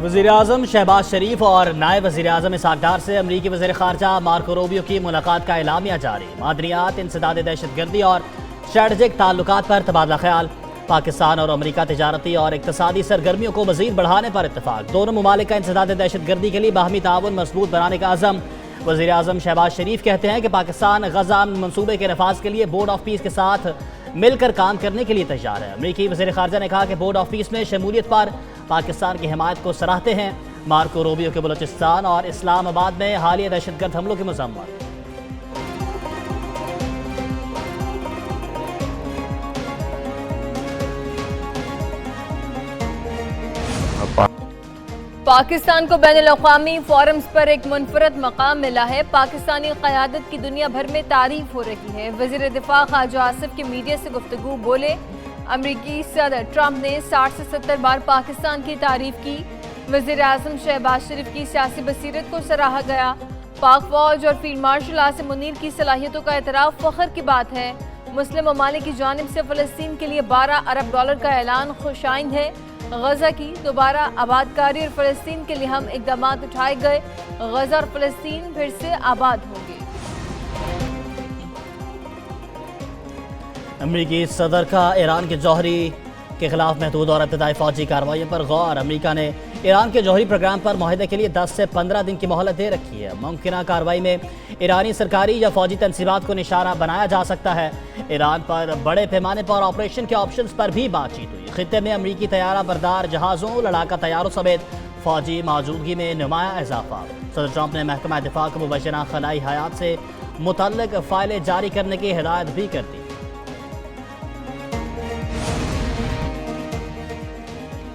वज़ीर-ए-आज़म शहबाज शरीफ और नायब वज़ीर-ए-आज़म इसहाक डार से अमरीकी वज़ीर ख़ारजा मार्को रूबियो की मुलाकात का एलामिया जारी। मादनियात, इंसदाद दहशतगर्दी और स्ट्रेटजिक ताल्लुकात पर तबादला ख्याल। पाकिस्तान और अमरीका तिजारती और इक़्तिसादी सरगर्मियों को मज़ीद बढ़ाने पर इत्तफ़ाक़। दोनों ममालिक का इंसदाद दहशतगर्दी के लिए बाहमी ताउन मज़बूत बनाने का अज़म। वज़ीर-ए-आज़म शहबाज शरीफ कहते हैं कि पाकिस्तान गज़ा मनसूबे के नफाज़ के लिए बोर्ड ऑफ पीस के साथ मिलकर काम करने के लिए तैयार है। अमरीकी वज़ीर ख़ारजा ने कहा कि बोर्ड ऑफ पीस में शमूलियत पर पाकिस्तान की हिमायत को सराहते हैं। मार्को रूबियो के बलूचिस्तान और इस्लामाबाद में हालिया दहशतगर्द हमलों की मज़म्मत। पाकिस्तान को बैनुल-अक़वामी फोरम्स पर एक मुनफरद मकाम मिला है। पाकिस्तानी क़यादत की दुनिया भर में तारीफ हो रही है। वज़ीर दिफा ख़ाजा आसिफ की मीडिया से गुफ्तगू बोले, अमरीकी सदर ट्रंप ने 60 से 70 बार पाकिस्तान की तारीफ की। वज़ीर-ए-आज़म शहबाज शरीफ की सियासी बसीरत को सराहा गया। पाक फौज और फील्ड मार्शल आसिम मुनीर की सलाहियतों का एतराफ़ फ़ख्र की बात है। मुस्लिम ममालिक की जानिब से फ़लस्तीन के लिए $12 अरब का ऐलान खुशाइंद है। गजा की दोबारा आबादकारी और फ़लस्तीन के लिए हम इक़दामात उठाए गए। गजा और फ़लस्तीन फिर से आबाद होंगे। अमरीकी सदर का ईरान के जौहरी के खिलाफ महदूद और इब्तदाई फौजी कार्रवाइयों पर गौर। अमरीका ने ईरान के जौहरी प्रोग्राम पर मुआहदे के लिए 10 से 15 दिन की मोहलत दे रखी है। मुमकिन कार्रवाई में ईरानी सरकारी या फौजी तनसीबात को निशाना बनाया जा सकता है। ईरान पर बड़े पैमाने पर ऑपरेशन के ऑप्शंस पर भी बातचीत हुई। खित्ते में अमरीकी तैयारा बरदार जहाज़ों, लड़ाका तैयारों समेत फौजी मौजूदगी में नुमाया इजाफा। सदर ट्रंप ने महकमा दिफा को मुबशरा खलाई हयात से मुतल्लिक फाइलें जारी करने की हिदायत भी कर दी।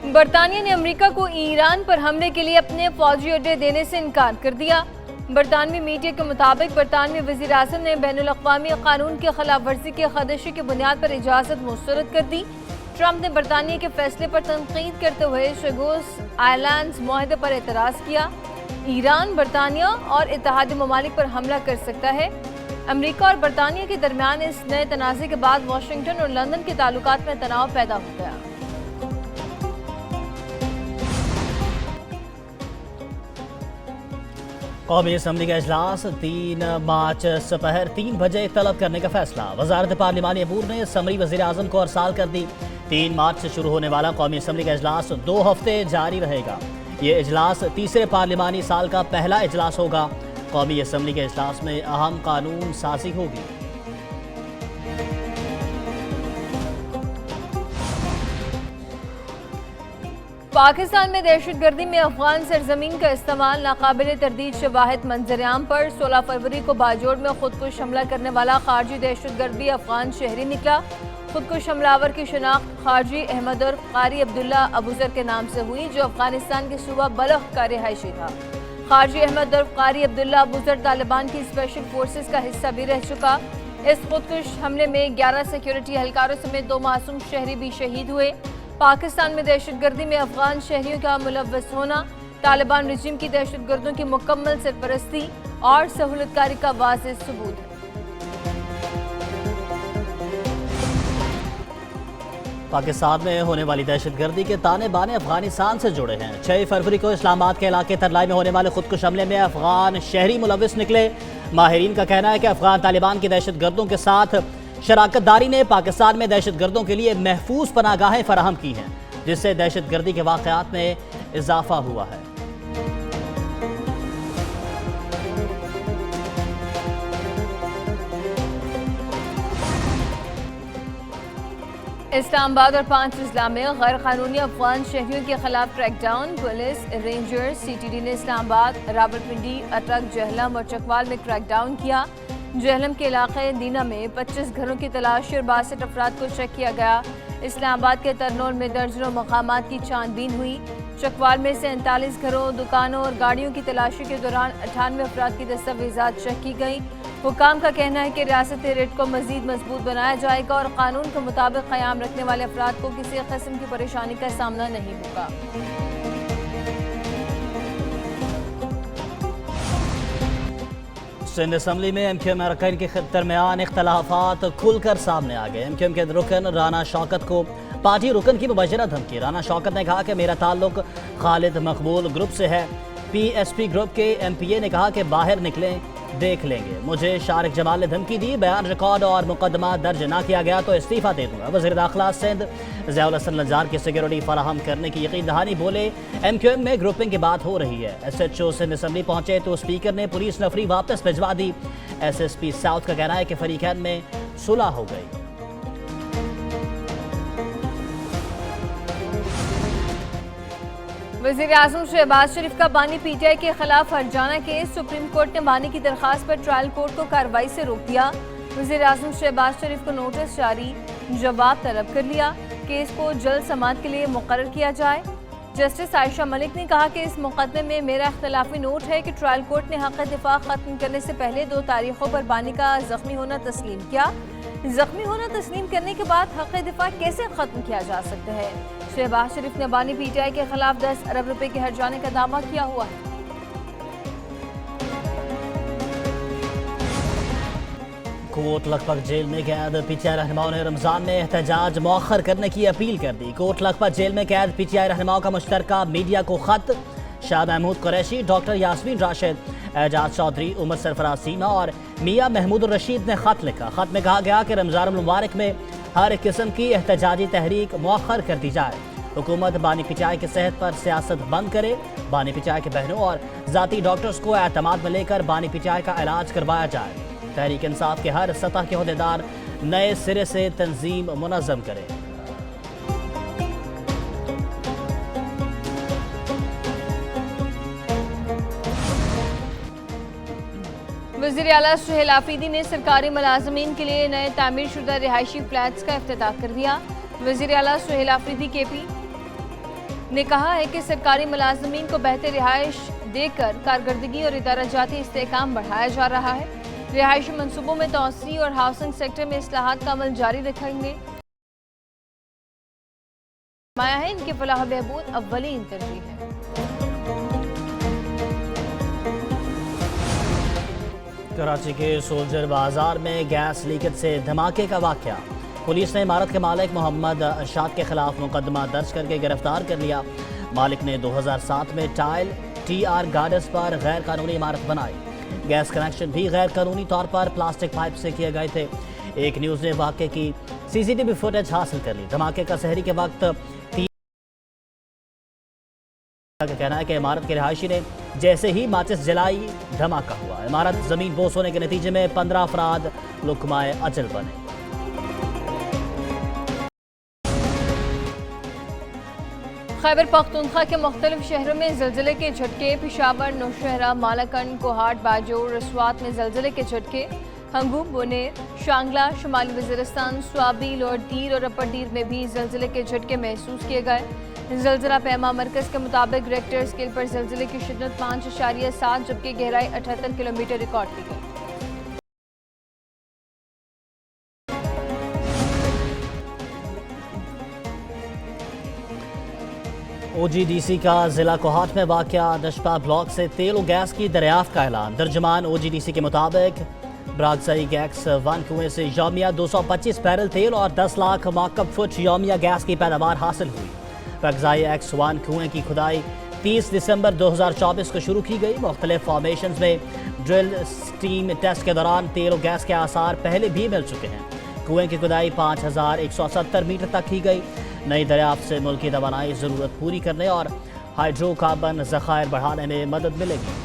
बरतानिया ने अमेरिका को ईरान पर हमले के लिए अपने फौजी अड्डे देने से इनकार कर दिया। बरतानवी मीडिया के मुताबिक बरतानवी वज़ीर-ए-आज़म ने बैनुल-अक़वामी कानून की खिलाफ वर्जी के खदशे की बुनियाद पर इजाज़त मुस्तरद कर दी। ट्रंप ने बरतानिया के फैसले पर तनकीद करते हुए शेगोस आइलैंड्स मुआहदे पर एतराज़ किया। ईरान बरतानिया और इत्तेहादी ममालिक पर हमला कर सकता है। अमेरिका और बरतानिया के दरमियान इस नए तनाज़े के बाद वाशिंगटन और लंदन के ताल्लुकात में तनाव पैदा हो गया। कौमी असम्बली का इजलास 3 मार्च दोपहर 3 बजे तलब करने का फैसला। वजारत पार्लिमानी अमूर ने समरी वज़ीर-ए-आज़म को अरसाल कर दी। 3 मार्च से शुरू होने वाला कौमी असम्बली का इजलास 2 हफ्ते जारी रहेगा। ये इजलास तीसरे पार्लिमानी साल का पहला इजलास होगा। कौमी असम्बली के इजलास में अहम कानून साजी होगी। पाकिस्तान में दहशतगर्दी में अफगान सरजमीन का इस्तेमाल नाकाबिल तरदीद शवाहिद मंजरेआम पर 16 फरवरी को बाजोड़ में खुदकुश हमला करने वाला खारजी दहशतगर्द भी अफगान शहरी निकला। खुदकुश हमलावर की शनाख्त खारजी अहमद उर्फ कारी अब्दुल्ला अबूजर के नाम से हुई, जो अफगानिस्तान के सूबा बलख का रिहायशी था। खारजी अहमद उर्फ कारी अब्दुल्ला अबूजर तालिबान की स्पेशल फोर्सेस का हिस्सा भी रह चुका। इस खुदकुश हमले में 11 सिक्योरिटी एहलकारों समेत 2 मासूम शहरी भी शहीद हुए। पाकिस्तान में दहशतगर्दी में अफगान शहरियों का मुलव्वस होना तालिबान रजीम की दहशतगर्दों की मुकम्मल सरपरस्ती और सहूलतकारी का वाज़ेह सबूत है। पाकिस्तान में होने वाली दहशतगर्दी के ताने बाने अफगानिस्तान से जुड़े हैं। 6 फरवरी को इस्लामाबाद के इलाके तरलाई में होने वाले खुदकुश हमले में अफगान शहरी मुलव्वस निकले। माहिरीन का कहना है कि अफगान तालिबान की दहशतगर्दों के साथ शराकत दारी ने पाकिस्तान में दहशतगर्दों के लिए महफूज पनागाहें फराहम की हैं, जिससे दहशतगर्दी के वाक़यात में इजाफा हुआ है। इस्लामाबाद और 5 अजला में गैर कानूनी अफगान शहरियों के खिलाफ क्रैकडाउन। पुलिस, रेंजर्स, CTD ने इस्लामाबाद, रावलपिंडी, अटक, जहलम और चकवाल में क्रैकडाउन किया। जहलम के इलाके दीना में 25 घरों की तलाशी और 62 अफराद को चेक किया गया। इस्लामाबाद के तरनोल में दर्जनों मकामात की छानबीन हुई। चकवाल में 47 घरों, दुकानों और गाड़ियों की तलाशी के दौरान 98 अफराद की दस्तावेजात चेक की गई। हुकाम का कहना है कि रियासती रेट को मजीद मजबूत बनाया जाएगा और कानून के मुताबिक क़याम रखने वाले अफराद को किसी किस्म की परेशानी का सामना नहीं होगा। सिंध असम्बली में MQM अरकान के दरमियान इख्तलाफात खुलकर सामने आ गए। MQM के रुकन राना शौकत को पार्टी रुकन की मुबशरा धमकी। राना शौकत ने कहा कि मेरा ताल्लुक خالد مقبول گروپ سے ہے۔ پی ایس پی گروپ کے ایم پی اے نے کہا کہ باہر نکلیں دیکھ لیں گے، مجھے شارق جمال نے دھمکی دی، بیان ریکارڈ اور مقدمہ درج نہ کیا گیا تو استعفیٰ دے دوں گا۔ وزیر داخلہ سندھ ضیاء الحسن نجار کی سیکیورٹی فراہم کرنے کی یقین دہانی، بولے ایم کیو ایم میں گروپنگ کی بات ہو رہی ہے۔ S H O Sindh assembly پہنچے تو اسپیکر نے پولیس نفری واپس بھجوا دی۔ ایس ایس پی ساؤتھ کا کہنا ہے کہ فریقین میں صلح ہو گئی۔ وزیر اعظم شہباز شریف کا بانی پی ٹی آئی کے خلاف ہرجانہ کیس، سپریم کورٹ نے بانی کی درخواست پر ٹرائل کورٹ کو کارروائی سے روک دیا۔ وزیر اعظم شہباز شریف کو نوٹس جاری، جواب طلب کر لیا، کیس کو جلد سماعت کے لیے مقرر کیا جائے۔ جسٹس عائشہ ملک نے کہا کہ اس مقدمے میں میرا اختلافی نوٹ ہے کہ ٹرائل کورٹ نے حق دفاع ختم کرنے سے پہلے 2 تاریخوں پر بانی کا زخمی ہونا تسلیم کیا۔ زخمی ہونا تسلیم کرنے کے بعد حق دفاع کیسے ختم کیا جا سکتا ہے؟ شہباز شریف نے بانی پی ٹی آئی کے خلاف 10 ارب روپے کے ہرجانے کا دعویٰ کیا ہوا ہے۔ کوٹ لکھپت جیل میں قید، پی ٹی آئی رہنماؤں نے رمضان میں احتجاج مؤخر کرنے کی اپیل کر دی۔ کوٹ لکھپت جیل میں قید پی ٹی آئی رہنماؤں کا مشترکہ میڈیا کو خط، شاہ محمود قریشی، ڈاکٹر یاسمین راشد، اعجاز چودھری، عمر سرفراز سیما اور میاں محمود الرشید نے خط لکھا۔ خط میں کہا گیا کہ رمضان المبارک میں ہر قسم کی احتجاجی تحریک مؤخر کر دی جائے۔ حکومت بانی پی ٹی آئی کی صحت پر سیاست بند کرے، بانی پی ٹی آئی کے بہنوں اور ذاتی ڈاکٹرز کو اعتماد میں لے کر بانی پی ٹی آئی کا علاج کروایا جائے۔ تحریک انصاف کے ہر سطح کے عہدیدار نئے سرے سے تنظیم منظم کرے۔ وزیر اعلیٰ سہیل آفریدی نے سرکاری ملازمین کے لیے نئے تعمیر شدہ رہائشی فلیٹس کا افتتاح کر دیا۔ وزیر اعلیٰ سہیل آفریدی کے پی نے کہا ہے کہ سرکاری ملازمین کو بہتر رہائش دے کر کارکردگی اور ادارہ جاتی استحکام بڑھایا جا رہا ہے۔ رہائشی منصوبوں میں توسیع اور ہاؤسنگ سیکٹر میں اصلاحات کا عمل جاری رکھیں گے۔ فرمایا ہے ان کی فلاح و بہبود اولین ترجیح ہے۔ کراچی کے سولجر بازار میں گیس لیکیج سے دھماکے کا واقعہ، پولیس نے عمارت کے مالک محمد ارشاد کے خلاف مقدمہ درج کر کے گرفتار کر لیا۔ مالک نے 2007 میں ٹائل ٹی آر گارڈز پر غیر قانونی عمارت بنائی۔ گیس کنیکشن بھی غیر قانونی طور پر پلاسٹک پائپ سے کیے گئے تھے۔ ایک نیوز نے واقعے کی سی سی ٹی وی فوٹیج حاصل کر لی۔ دھماکے کا سحری کے وقت کا کہنا ہے کہ عمارت کے رہائشی نے جیسے ہی ماچس جلائی دھماکہ ہوا۔ عمارت زمین بوس ہونے کے نتیجے میں 15 افراد لقمۂ اجل بنے۔ خیبر پختونخوا کے مختلف شہروں میں زلزلے کے جھٹکے، پشاور، نوشہرہ، مالاکنڈ، کوہاٹ، باجوڑ، رسوات میں زلزلے کے جھٹکے، ہنگو، بونیر، شانگلہ، شمالی وزیرستان، سوابی، لوئر دیر اور اپر دیر میں بھی زلزلے کے جھٹکے محسوس کیے گئے۔ زلزلہ پیما مرکز کے مطابق ریکٹر اسکیل پر زلزلے کی شدت 5.7 جبکہ گہرائی 78 کلومیٹر ریکارڈ کی گئی۔ او جی ڈی سی کا ضلع کوہاٹ میں واقع دشپا بلاک سے تیل و گیس کی دریافت کا اعلان۔ درجمان او جی ڈی سی کے مطابق براگزائی گیکس 1 کنویں سے یومیہ 225 بیرل تیل اور 10 لاکھ ماکب فٹ یومیہ گیس کی پیداوار حاصل ہوئی۔ براگزائی ایکس 1 کنویں کی کھدائی 30 دسمبر 2024 کو شروع کی گئی۔ مختلف فارمیشنز میں ڈرل سٹیم ٹیسٹ کے دوران تیل و گیس کے آثار پہلے بھی مل چکے ہیں۔ کنویں کی کھدائی 5170 میٹر تک کی گئی۔ نئی دریافت سے ملک کی توانائی ضرورت پوری کرنے اور ہائیڈرو کاربن ذخائر بڑھانے میں مدد ملے گی۔